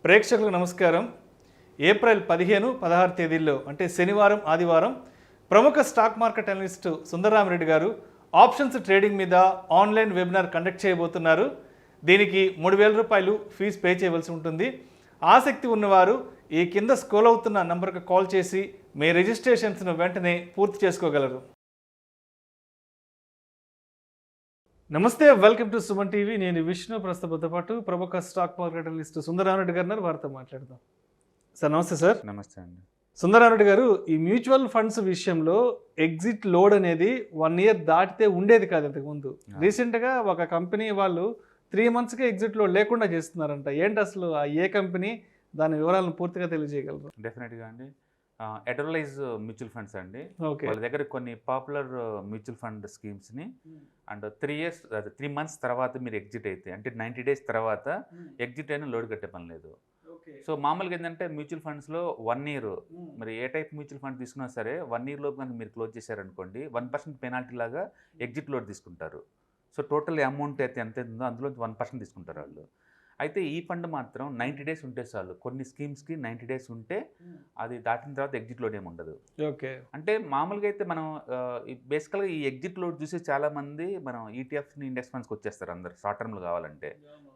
ప్రేక్షకులకు నమస్కారం. ఏప్రిల్ 15, 16 తేదీల్లో అంటే శనివారం, ఆదివారం ప్రముఖ స్టాక్ మార్కెట్ అనలిస్ట్ సుందర రామి రెడ్డి గారు ఆప్షన్స్ ట్రేడింగ్ మీద ఆన్లైన్ వెబినార్ కండక్ట్ చేయబోతున్నారు. దీనికి 3,000 రూపాయలు ఫీజు పే చేయవలసి ఉంటుంది. ఆసక్తి ఉన్నవారు ఈ కింద స్క్రోల్ అవుతున్న నంబర్కి కాల్ చేసి మీ రిజిస్ట్రేషన్స్ను వెంటనే పూర్తి చేసుకోగలరు. నమస్తే, వెల్కమ్ టు సుమన్ టీవీ. నేను విష్ణు. ప్రస్తుతంతో పాటు ప్రముఖ స్టాక్ మార్కెట్ అనలిస్ట్ సుందర రామి రెడ్డి గారు వారితో మాట్లాడదాం. సార్ నమస్తే. సార్ నమస్తే అండి. సుందర రామి రెడ్డి గారు, ఈ మ్యూచువల్ ఫండ్స్ విషయంలో ఎగ్జిట్ లోడ్ అనేది 1 ఇయర్ దాటితే ఉండేది కాదు ఇంతకుముందు. రీసెంట్గా ఒక కంపెనీ వాళ్ళు 3 మంత్స్కే ఎగ్జిట్ లోడ్ లేకుండా చేస్తున్నారంట. ఏంటి అసలు ఆ ఏ కంపెనీ, దాని వివరాలను పూర్తిగా తెలియజేయగలరు? డెఫినెట్గా అండి. ఎడర్లైజ్ మ్యూచువల్ ఫండ్స్ అండి. ఓకే. వాళ్ళ దగ్గర కొన్ని పాపులర్ మ్యూచువల్ ఫండ్ స్కీమ్స్ని అండ్ 3 మంత్స్ తర్వాత మీరు ఎగ్జిట్ అయితే, అంటే 90 డేస్ తర్వాత ఎగ్జిట్ అయినా లోడ్ కట్టే పని లేదు. సో మామూలుగా ఏంటంటే మ్యూచువల్ ఫండ్స్లో 1 ఇయర్, మరి ఏ టైప్ మ్యూచువల్ ఫండ్ తీసుకున్నా సరే 1 ఇయర్ లోపు కనుక మీరు క్లోజ్ చేశారనుకోండి 1% పెనాల్టీ లాగా ఎగ్జిట్ లోడ్ తీసుకుంటారు. సో టోటల్ అమౌంట్ అయితే ఎంత ఉందో అందులో 1% తీసుకుంటారు వాళ్ళు. అయితే ఈ ఫండ్ మాత్రం 90 డేస్ ఉంటే చాలు. కొన్ని స్కీమ్స్కి 90 డేస్ ఉంటే అది దాటిన తర్వాత ఎగ్జిట్ లోడ్ ఏమి ఉండదు. ఓకే. అంటే మామూలుగా అయితే మనం బేసికల్గా ఈ ఎగ్జిట్ లోడ్ చూసి చాలామంది మనం ఈటీఎఫ్ని ఇండెక్స్ ఫండ్స్కి వచ్చేస్తారు. అందరు షార్ట్ టర్మ్లో కావాలంటే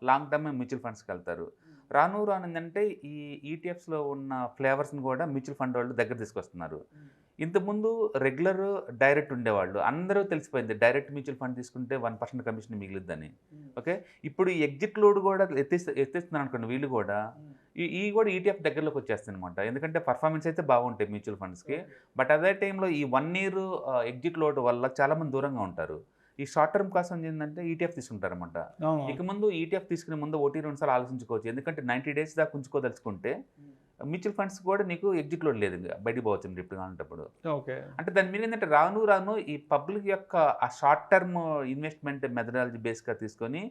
లాంగ్ టర్మ్ మ్యూచువల్ ఫండ్స్కి వెళ్తారు. రాను ఏంటంటే ఈ ఈటీఎఫ్స్లో ఉన్న ఫ్లేవర్స్ని కూడా మ్యూచువల్ ఫండ్ వాళ్ళు దగ్గర తీసుకొస్తున్నారు. ఇంతకుముందు రెగ్యులర్ డైరెక్ట్ ఉండేవాళ్ళు, అందరూ తెలిసిపోయింది డైరెక్ట్ మ్యూచువల్ ఫండ్ తీసుకుంటే 1% కమిషన్ మిగిలిద్దని. ఓకే, ఇప్పుడు ఈ ఎగ్జిట్ లోడ్ కూడా ఎత్తేస్తున్నారు అనుకోండి వీళ్ళు కూడా. ఈ కూడా ఈటీఎఫ్ దగ్గరలోకి వచ్చేస్తుంది అనమాట. ఎందుకంటే పర్ఫార్మెన్స్ అయితే బాగుంటాయి మ్యూచువల్ ఫండ్స్కి. బట్ అదే టైంలో ఈ 1 ఇయర్ ఎగ్జిట్ లోడ్ వల్ల చాలామంది దూరంగా ఉంటారు. ఈ షార్ట్ టర్మ్ కోసం ఏంటంటే ఈటీఎఫ్ తీసుకుంటారన్నమాట. ఇక ముందు ఈటీఎఫ్ తీసుకునే ముందు 1-2 సార్లు ఆలోచించుకోవచ్చు. ఎందుకంటే 90 డేస్ దాకా ఉంచుకోదలుచుకుంటే మ్యూచువల్ ఫండ్స్ కూడా నీకు ఎగ్జిట్ లోడ్ లేదు, బయటికి పోవచ్చు మీరు ఇప్పుడు కావాలంటప్పుడు. అంటే దాని మీద ఏంటంటే రాను ఈ పబ్లిక్ యొక్క ఆ షార్ట్ టర్మ్ ఇన్వెస్ట్మెంట్ మెథడాలజీ బేస్గా తీసుకొని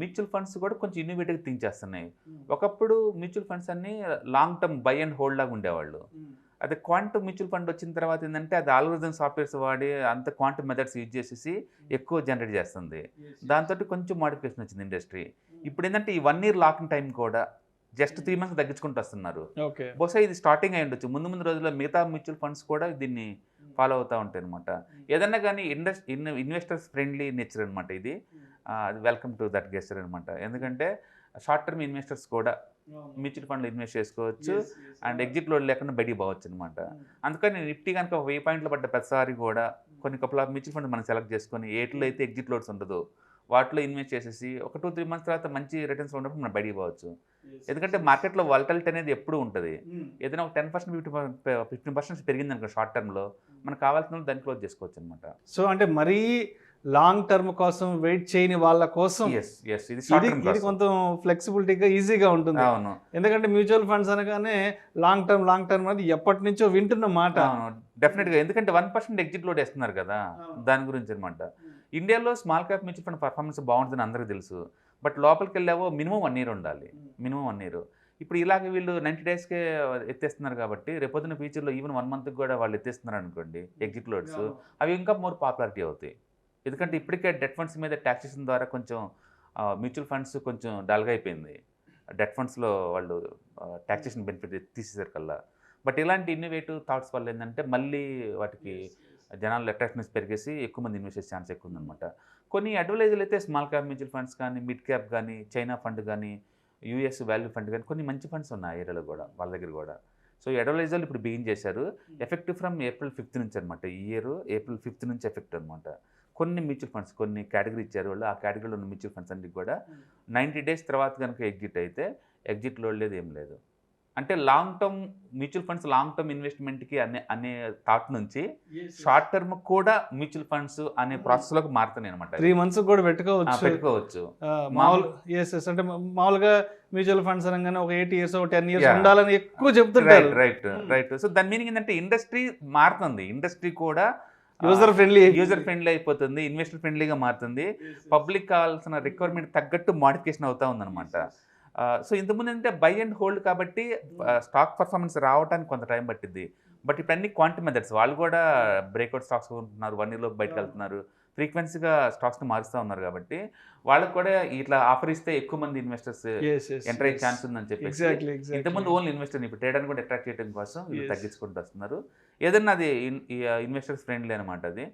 మ్యూచువల్ ఫండ్స్ కూడా కొంచెం ఇన్నోవేటివ్గా థింక్ చేస్తున్నాయి. ఒకప్పుడు మ్యూచువల్ ఫండ్స్ అన్ని long term by and hold లాగా ఉండేవాళ్ళు. అదే క్వాంటమ్ మ్యూచువల్ ఫండ్ వచ్చిన తర్వాత ఏంటంటే అది ఆల్గోరిథం సాఫ్ట్వేర్స్ వాడి అంత క్వాంటమ్ మెథడ్స్ యూజ్ చేసేసి ఎక్కువ జనరేట్ చేస్తుంది. దాంతో కొంచెం మోడిఫికేషన్ వచ్చింది ఇండస్ట్రీ. ఇప్పుడు ఏంటంటే ఈ 1 ఇయర్ లాకింగ్ టైం కూడా జస్ట్ 3 మంత్స్ తగ్గించుకుంటూ వస్తున్నారు. బహుశా ఇది స్టార్టింగ్ అయి ఉండొచ్చు. ముందు రోజుల్లో మిగతా మ్యూచువల్ ఫండ్స్ కూడా దీన్ని ఫాలో అవుతూ ఉంటాయి అనమాట. ఏదన్నా కానీ ఇన్వెస్టర్స్ ఫ్రెండ్లీ నేచర్ అనమాట ఇది. అది వెల్కమ్ టు దట్ గెస్టర్ అనమాట. ఎందుకంటే షార్ట్ టర్మ్ ఇన్వెస్టర్స్ కూడా మ్యూచువల్ ఫండ్లో ఇన్వెస్ట్ చేసుకోవచ్చు అండ్ ఎగ్జిట్ లోడ్ లేకుండా బయటికి పోవచ్చు అనమాట. అందుకని నిఫ్టీ కనుక 1000 పాయింట్లు పడ్డ ప్రతిసారి కూడా కొన్ని కపుల్ ఆఫ్ మ్యూచువల్ ఫండ్ మనం సెలెక్ట్ చేసుకొని ఏట్లో అయితే ఎగ్జిట్ లోడ్స్ ఉండదు వాటిలో ఇన్వెస్ట్ చేసేసి ఒక 2-3 మంత్స్ తర్వాత మంచి రిటర్న్స్ ఉన్నప్పుడు మనం బయటికి పోవచ్చు. ఎందుకంటే మార్కెట్లో వాలటిలిటీ అనేది ఎప్పుడు ఉంటుంది. ఏదైనా ఒక 10% 15% పెరిగింది అనుకో షార్ట్ టర్మ్లో మనకు కావాల్సిన దాన్ని క్లోజ్ చేసుకోవచ్చు అనమాట. సో అంటే మరీ లాంగ్ టర్మ్ కోసం వెయిట్ చేయని వాళ్ళ కోసం ఇది కొంచెం ఫ్లెక్సిబిలిటీగా ఈజీగా ఉంటుంది. అవును, ఎందుకంటే మ్యూచువల్ ఫండ్స్ అనగానే లాంగ్ టర్మ్ అనేది ఎప్పటి నుంచో వింటున్న మాట. డెఫినెట్గా, ఎందుకంటే 1% ఎగ్జిట్ లోడ్ వేస్తున్నారు కదా, దాని గురించి అనమాట. ఇండియాలో small cap mutual fund performance బాగుంటుందని అందరికీ తెలుసు. బట్ లోపలికి వెళ్ళావో మినిమం 1 ఇయర్ ఉండాలి. Minimum 1 year. ఇప్పుడు ఇలాగే వీళ్ళు 90 డేస్కే ఎత్తేస్తున్నారు కాబట్టి రేపొద్దున ఫ్యూచర్లో ఈవెన్ 1 మంత్కి కూడా వాళ్ళు ఎత్తేస్తున్నారు అనుకోండి ఎగ్జిట్ లోడ్స్, అవి ఇంకా మోర్ పాపులారిటీ అవుతాయి. ఎందుకంటే ఇప్పటికే డెట్ ఫండ్స్ మీద ట్యాక్సేషన్ ద్వారా కొంచెం మ్యూచువల్ ఫండ్స్ కొంచెం డల్గా అయిపోయింది. డెట్ ఫండ్స్లో వాళ్ళు ట్యాక్సేషన్ బెనిఫిట్ తీసేసారు కల్లా. బట్ ఇలాంటి ఇన్నోవేటివ్ థాట్స్ వల్ల ఏంటంటే మళ్ళీ వాటికి జనాలు అట్రాక్షన్స్ పెరిగేసి ఎక్కువ మంది ఇన్వెస్ట్ చేసే ఛాన్స్ ఎక్కువ ఉందన్నమాట. కొన్ని అడ్వైజర్లు అయితే స్మాల్ క్యాప్ మ్యూచువల్ ఫండ్స్ కానీ, మిడ్ క్యాప్ కానీ, చైనా ఫండ్ కానీ, యూఎస్ వాల్యూ ఫండ్ కానీ కొన్ని మంచి ఫండ్స్ ఉన్నాయి ఏరియాలో కూడా వాళ్ళ దగ్గర కూడా. సో ఈ అడ్వైజర్లు ఇప్పుడు బిగిన్ చేశారు. ఎఫెక్టివ్ ఫ్రమ్ April 5th నుంచి అనమాట. ఈ ఇయర్ April 5th నుంచి ఎఫెక్ట్ అనమాట. కొన్ని మ్యూచువల్ ఫండ్స్ కొన్ని కేటగిరీ ఇచ్చారు వాళ్ళు. ఆ కేటగిరీలో ఉన్న మ్యూచువల్ ఫండ్స్ అన్నిటి కూడా 90 డేస్ తర్వాత కనుక ఎగ్జిట్ అయితే ఎగ్జిట్ లోడ్ లేదు, ఏం లేదు. అంటే long term mutual funds long term ఇన్వెస్ట్మెంట్కి అనే థాట్ నుంచి షార్ట్ టర్మ్ కూడా మ్యూచువల్ ఫండ్స్ అనే ప్రాసెస్లోకి మారుతున్నాయి అనమాట. 3 మంత్స్ కూడా పెట్టుకోవచ్చు. అంటే మామూలుగా మ్యూచువల్ ఫండ్స్ అనగానే ఒక 8 ఇయర్స్ 10 ఇయర్స్ ఉండాలని ఎక్కువ చెప్తుంటారు. రైట్. సో దాని మీనింగ్ ఏంటంటే ఇండస్ట్రీ మారుతుంది. ఇండస్ట్రీ కూడా యూజర్ ఫ్రెండ్లీ అయిపోతుంది, ఇన్వెస్టర్ ఫ్రెండ్లీగా మారుతుంది. పబ్లిక్ కావాల్సిన రిక్వైర్మెంట్ తగ్గట్టు మోడిఫికేషన్ అవుతా ఉందన్నమాట. సో ఇంతకుముందు అంటే బై అండ్ హోల్డ్ కాబట్టి స్టాక్ పర్ఫార్మెన్స్ రావడానికి కొంత టైం పట్టింది. బట్ ఇప్పుడు అన్ని క్వాంటిటీ మెథడ్స్, వాళ్ళు కూడా బ్రేక్అవుట్ స్టాక్స్ ఉంటున్నారు, 1 ఇయర్లో బయటకు వెళ్తున్నారు. ఫ్రీక్వెన్సీగా స్టాక్స్ని మారుస్తూ ఉన్నారు కాబట్టి వాళ్ళకి కూడా ఇట్లా ఆఫర్ ఇస్తే ఎక్కువ మంది ఇన్వెస్టర్స్ ఎంటర్ అయ్యే ఛాన్స్ ఉందని చెప్పేసి ఇంతకుముందు ఓన్లీ ఇన్వెస్టర్ ఇప్పుడు ట్రేడర్ని కూడా అట్రాక్ట్ చేయడం కోసం వీళ్ళు తగ్గించుకుంటూ వస్తున్నారు. ఏదన్నా అది ఇన్వెస్టర్స్ ఫ్రెండ్లీ అనమాట అది.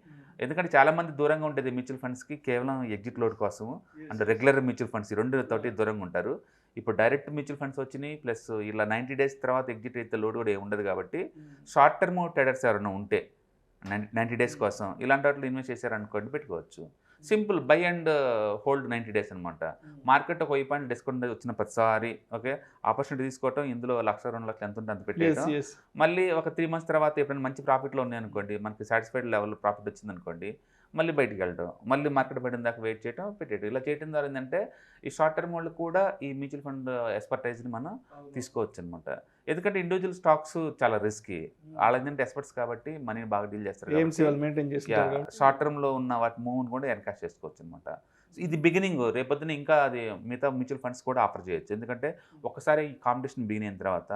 ఎందుకంటే చాలా మంది దూరంగా ఉంటుంది మ్యూచువల్ ఫండ్స్కి కేవలం ఎగ్జిట్ లోడ్ కోసం అండ్ రెగ్యులర్ మ్యూచువల్ ఫండ్స్ రెండు తోటి దూరంగా ఉంటారు. ఇప్పుడు డైరెక్ట్ మ్యూచువల్ ఫండ్స్ వచ్చినాయి ప్లస్ ఇలా 90 days తర్వాత ఎగ్జిట్ అయితే లోడ్ కూడా ఏమి ఉండదు కాబట్టి షార్ట్ టర్మ్ ట్రేడర్స్ ఎవరైనా ఉంటే 90 days కోసం ఇలాంటి వాటిలో ఇన్వెస్ట్ చేశారనుకోండి పెట్టుకోవచ్చు. Simple by and hold 90 days అనమాట. మార్కెట్ ఒక 1000 పాయింట్ డిస్కౌంట్ వచ్చిన ప్రతిసారి ఓకే ఆపర్చునిటీ తీసుకోవటం, ఇందులో 1,00,000 2 లక్షలు ఎంత ఉంటే అంత పెట్టేయడం, మళ్ళీ ఒక 3 months తర్వాత ఎప్పుడైనా మంచి ప్రాఫిట్లో ఉన్నాయనుకోండి, మనకి సాటిస్ఫైడ్ లెవెల్ ప్రాఫిట్ వచ్చిందనుకోండి, మళ్ళీ బయటికి వెళ్ళడం, మళ్ళీ మార్కెట్ పడిన దాకా వెయిట్ చేయడం, పెట్టేయడం. ఇలా చేయడం ద్వారా ఏంటంటే ఈ షార్ట్ టర్మ్ వాళ్ళు కూడా ఈ మ్యూచువల్ ఫండ్ ఎక్స్పర్టైజ్ని మనం తీసుకోవచ్చు అనమాట. ఎందుకంటే ఇండివిజువల్ స్టాక్స్ చాలా రిస్కీ, వాళ్ళు ఏంటంటే ఎక్స్పర్ట్స్ కాబట్టి మనీని బాగా డీల్ చేస్తారు. షార్ట్ టర్మ్లో ఉన్న వాటి మూవ్ని కూడా ఎన్కాష్ చేసుకోవచ్చు అనమాట. ఇది బిగినింగ్, రేపొద్దున ఇంకా అది మిగతా మ్యూచువల్ ఫండ్స్ కూడా ఆఫర్ చేయొచ్చు. ఎందుకంటే ఒకసారి ఈ కాంపిటీషన్ బిగిన్ అయిన తర్వాత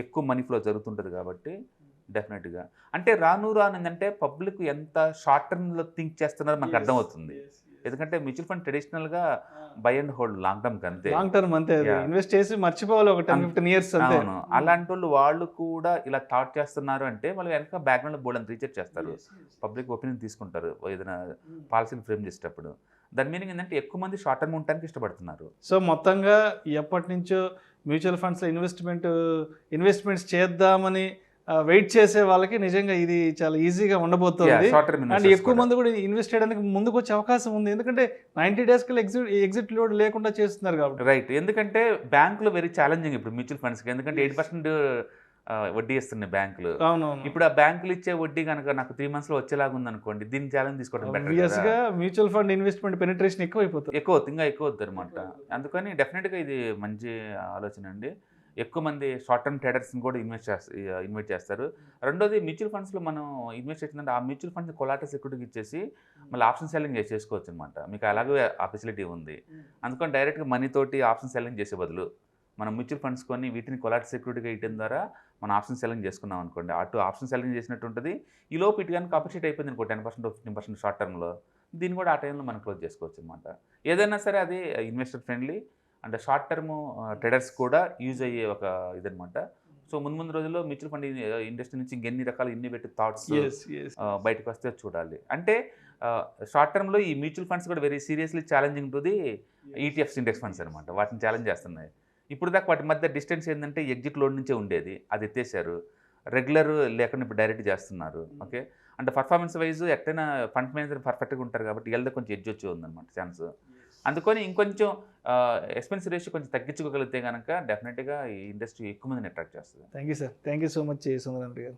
ఎక్కువ మనీ ఫ్లో జరుగుతుంటుంది కాబట్టి డెఫినెట్గా అంటే రాను ఏంటంటే పబ్లిక్ ఎంత షార్ట్ టర్మ్లో థింక్ చేస్తున్నారో మనకు అర్థమవుతుంది. ఎందుకంటే మ్యూచువల్ ఫండ్ ట్రెడిషనల్గా by and hold long term అంతే ఇన్వెస్ట్ చేసి మర్చిపోవాలి ఒక 10-15 years. అవును, అలాంటి వాళ్ళు కూడా ఇలా థాట్ చేస్తున్నారు అంటే వాళ్ళు వెనక బ్యాక్గ్రౌండ్లో బోల్డ్ రీసెర్చ్ చేస్తారు, పబ్లిక్ ఒపీనియన్ తీసుకుంటారు ఏదైనా పాలసీని ఫ్రేమ్ చేసేటప్పుడు. దాని మీనింగ్ ఏంటంటే ఎక్కువ మంది షార్ట్ టర్మ్ ఉండడానికి ఇష్టపడుతున్నారు. సో మొత్తంగా ఎప్పటి నుంచో మ్యూచువల్ ఫండ్స్లో ఇన్వెస్ట్మెంట్స్ చేద్దామని వెయిట్ చేసే వాళ్ళకి నిజంగా ఇది చాలా ఈజీగా ఉండబోతుంది. అండ్ ఎక్కువ మంది కూడా ఇన్వెస్ట్ చేయడానికి ముందుకు వచ్చే అవకాశం ఉంది, ఎందుకంటే 90 days కల్లా ఎగ్జిట్ లోడ్ లేకుండా చేస్తున్నారు కాబట్టి. రైట్, ఎందుకంటే బ్యాంకులో వెరీ ఛాలెంజింగ్ ఇప్పుడు మ్యూచువల్ ఫండ్స్కి, ఎందుకంటే 8% వడ్డీ ఇస్తున్నాయి బ్యాంకులు. ఇప్పుడు ఆ బ్యాంకులు ఇచ్చే వడ్డీ కనుక నాకు 3 months వచ్చేలాగా ఉంది అనుకోండి, దీన్ని ఛాలెంజ్ తీసుకోవడం better. Mutual fund investment penetration ఎక్కువ ఇంకా ఎక్కువ అవుతుంది అనమాట. అందుకని డెఫినెట్గా ఇది మంచి ఆలోచన అండి. ఎక్కువ మంది షార్ట్ టర్మ్ ట్రేడర్స్ని కూడా ఇన్వెస్ట్ చేస్తారు. రెండోది మ్యూచువల్ ఫండ్స్లో మనం ఇన్వెస్ట్ చేసిందంటే ఆ మ్యూచువల్ ఫండ్స్ కొలాటరల్ సెక్యూరిటీకి ఇచ్చేసి మళ్ళీ ఆప్షన్ సెల్లింగ్ చేసుకోవచ్చు అనమాట. మీకు అలాగే ఆ ఫెసిలిటీ ఉంది. అందుకని డైరెక్ట్గా మనీతోటి ఆప్షన్ సెల్లింగ్ చేసే బదులు మనం మ్యూచువల్ ఫండ్స్ కొని వీటిని కొలాటరల్ సెక్యూరిటీగా ఇవ్వడం ద్వారా మనం ఆప్షన్ సెల్లింగ్ చేసుకున్నాం అనుకోండి, అటు ఆప్షన్ సెల్లింగ్ చేసినట్టు ఉంటుంది. ఈ లోపు ఇటు కానీ అప్రిషియేట్ అయిపోయింది అనుకో 10% 15% షార్ట్ టర్మ్లో, దీన్ని కూడా ఆ టైంలో మనం క్లోజ్ చేసుకోవచ్చు అనమాట. ఏదైనా సరే అది investor friendly and short term traders కూడా యూజ్ అయ్యే ఒక ఇదనమాట. సో ముందు రోజుల్లో మ్యూచువల్ ఫండ్ ఇండస్ట్రీ నుంచి ఇంకెన్ని రకాల ఇన్నోవేటివ్ థాట్స్ బయటకు వస్తే చూడాలి. అంటే షార్ట్ టర్మ్లో ఈ మ్యూచువల్ ఫండ్స్ కూడా very seriously challenging to the ETFs index funds అనమాట. వాటిని ఛాలెంజ్ చేస్తున్నాయి. ఇప్పుడు దాకా వాటి మధ్య డిస్టెన్స్ ఏంటంటే ఎగ్జిట్ లోడ్ నుంచే ఉండేది, అది ఎత్తేసారు. రెగ్యులర్ లేకుండా ఇప్పుడు డైరెక్ట్ చేస్తున్నారు. ఓకే, అంటే పర్ఫార్మెన్స్ వైజ్ ఎట్టైనా ఫండ్ మేనేజర్ పర్ఫెక్ట్గా ఉంటారు కాబట్టి వీళ్ళతో కొంచెం ఎడ్జ్ వచ్చి ఉందన్నమాట ఛాన్స్. అందుకని ఇంకొంచెం ఎక్స్పెన్స్ రేషియో కొంచెం తగ్గించుకోగలిగితే కనుక డెఫినెట్గా ఈ ఇండస్ట్రీ ఎక్కువ మందిని అట్రాక్ట్ చేస్తుంది. Thank you sir, thank you so much Sundara గారు.